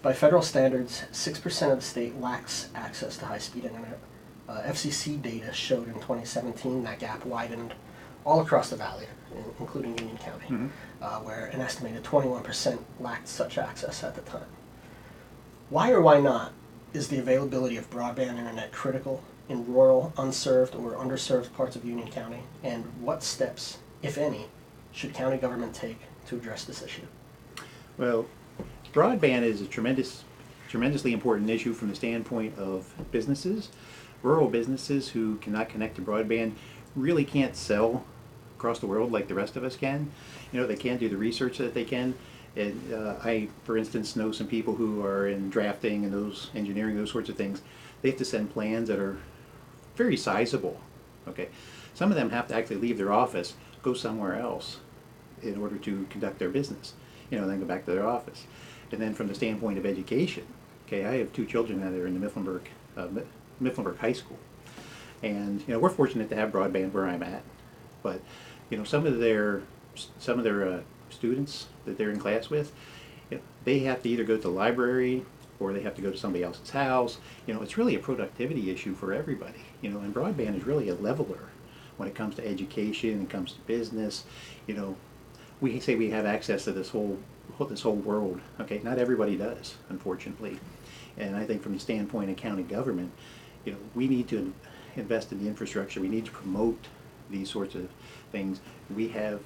By federal standards, 6% of the state lacks access to high-speed internet. FCC data showed in 2017 that gap widened all across the valley, including Union County, where an estimated 21% lacked such access at the time. Why or why not is the availability of broadband internet critical in rural, unserved, or underserved parts of Union County? And what steps, if any, should county government take to address this issue? Well, broadband is a tremendously important issue from the standpoint of businesses. Rural businesses who cannot connect to broadband really can't sell across the world like the rest of us can. You know, they can't do the research that they can. And I, for instance, know some people who are in drafting and engineering, those sorts of things. They have to send plans that are very sizable. Okay, some of them have to actually leave their office, go somewhere else in order to conduct their business. You know, then go back to their office. And then from the standpoint of education, okay, I have 2 children that are in the Mifflinburg High School, and you know, we're fortunate to have broadband where I'm at. But you know, some of their students that they're in class with, you know, they have to either go to the library or they have to go to somebody else's house. You know, it's really a productivity issue for everybody. You know, and broadband is really a leveler when it comes to education and it comes to business. You know, we say we have access to this whole world. Okay, not everybody does, unfortunately. And I think from the standpoint of county government, you know, we need to invest in the infrastructure. We need to promote these sorts of things. We have,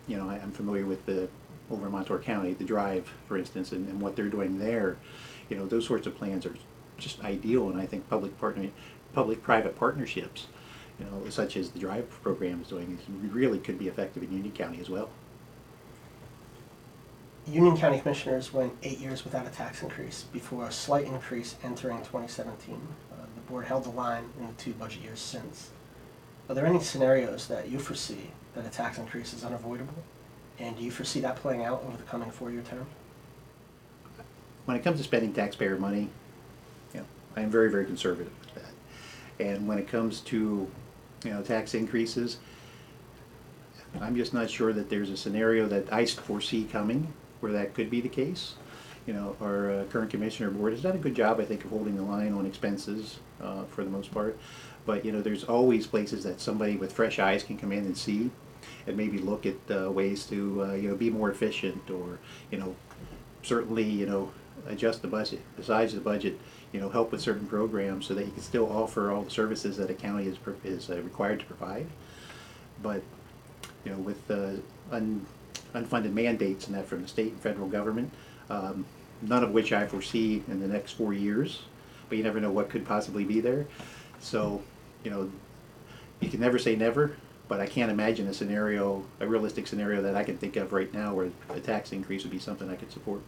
you know, I'm familiar with over in Montour County, the Drive, for instance, and what they're doing there. You know, those sorts of plans are just ideal, and I think public-private partnerships, you know, such as the Drive program is doing, really could be effective in Union County as well. Union County Commissioners went 8 years without a tax increase before a slight increase entering 2017. The board held the line in the 2 budget years since. Are there any scenarios that you foresee that a tax increase is unavoidable? And do you foresee that playing out over the coming 4-year term? When it comes to spending taxpayer money, you know, I am very, very conservative with that. And when it comes to, you know, tax increases, I'm just not sure that there's a scenario that I foresee coming where that could be the case. You know, our current commissioner board has done a good job, I think, of holding the line on expenses for the most part. But you know, there's always places that somebody with fresh eyes can come in and see, and maybe look at ways to you know, be more efficient, or you know, certainly, you know, adjust the budget, the size of the budget. You know, help with certain programs so that you can still offer all the services that a county is required to provide. But you know, with unfunded mandates and that from the state and federal government, none of which I foresee in the next 4 years, but you never know what could possibly be there. So, you know, you can never say never, but I can't imagine a realistic scenario that I can think of right now where a tax increase would be something I could support.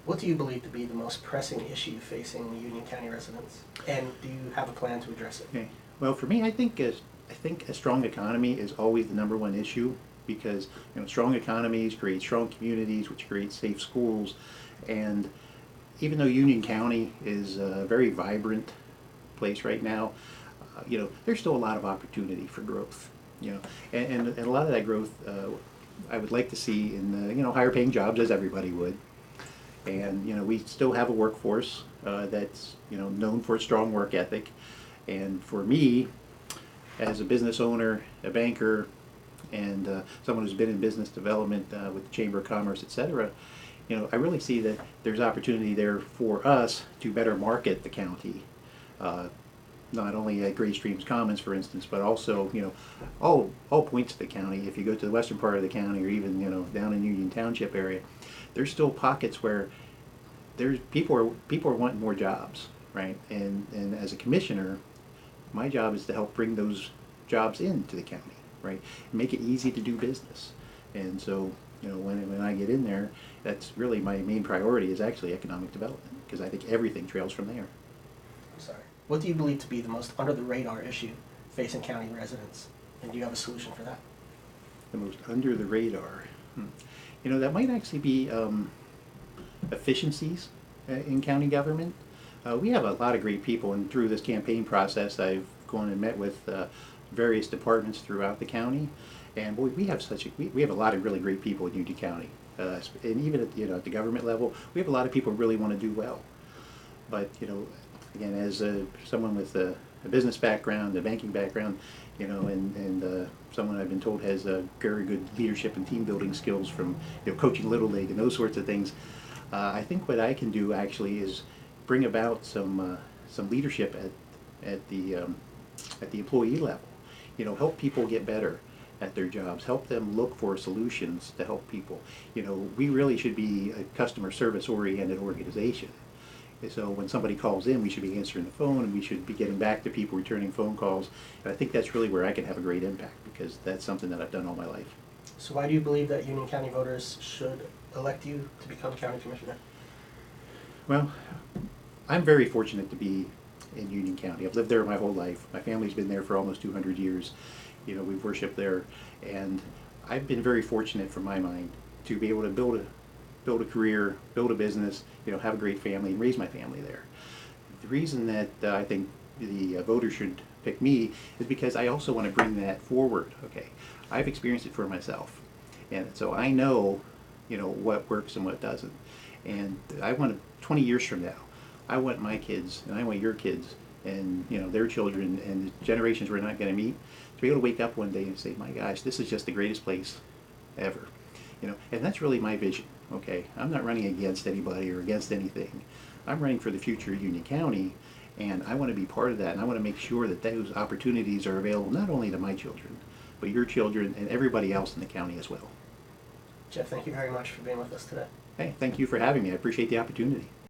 What do you believe to be the most pressing issue facing Union County residents, and do you have a plan to address it? Okay. Well, for me, I think a strong economy is always the #1 issue, because you know, strong economies create strong communities, which create safe schools. And even though Union County is a very vibrant place right now, you know, there's still a lot of opportunity for growth. You know, and a lot of that growth I would like to see in you know, higher paying jobs, as everybody would. And you know, we still have a workforce that's, you know, known for a strong work ethic. And for me, as a business owner, a banker, and someone who's been in business development with the Chamber of Commerce, etc., you know, I really see that there's opportunity there for us to better market the county. Not only at Great Streams Commons, for instance, but also, you know, all points of the county. If you go to the western part of the county, or even, you know, down in Union Township area, there's still pockets where people are wanting more jobs, right? And as a commissioner, my job is to help bring those jobs into the county, right? Make it easy to do business. And so, you know, when I get in there, that's really my main priority, is actually economic development, because I think everything trails from there. I'm sorry. What do you believe to be the most under-the-radar issue facing county residents, and do you have a solution for that? The most under the radar? You know, that might actually be efficiencies in county government. We have a lot of great people, and through this campaign process, I've gone and met with various departments throughout the county, and boy, we have a lot of really great people in Union County. and even at, at the government level, we have a lot of people who really want to do well. But, again, as someone with a business background, a banking background, and someone I've been told has very good leadership and team building skills from, coaching Little League and those sorts of things, I think what I can do actually is bring about some leadership at the employee level. Help people get better at their jobs, help them look for solutions to help people. We really should be a customer service oriented organization. So when somebody calls in, we should be answering the phone, and we should be getting back to people, returning phone calls. And I think that's really where I can have a great impact, because that's something that I've done all my life. So why do you believe that Union County voters should elect you to become county commissioner? Well, I'm very fortunate to be in Union County. I've lived there my whole life. My family's been there for almost 200 years. We've worshiped there, and I've been very fortunate, from my mind, to be able to build a career, build a business, have a great family, and raise my family there. The reason that I think the voters should pick me is because I also want to bring that forward. Okay, I've experienced it for myself, and so I know, what works and what doesn't. And I want to, 20 years from now, I want my kids, and I want your kids, and their children, and the generations we're not going to meet, to be able to wake up one day and say, my gosh, this is just the greatest place ever. And that's really my vision. Okay, I'm not running against anybody or against anything. I'm running for the future of Union County, and I want to be part of that, and I want to make sure that those opportunities are available not only to my children, but your children and everybody else in the county as well. Jeff, thank you very much for being with us today. Hey, thank you for having me. I appreciate the opportunity.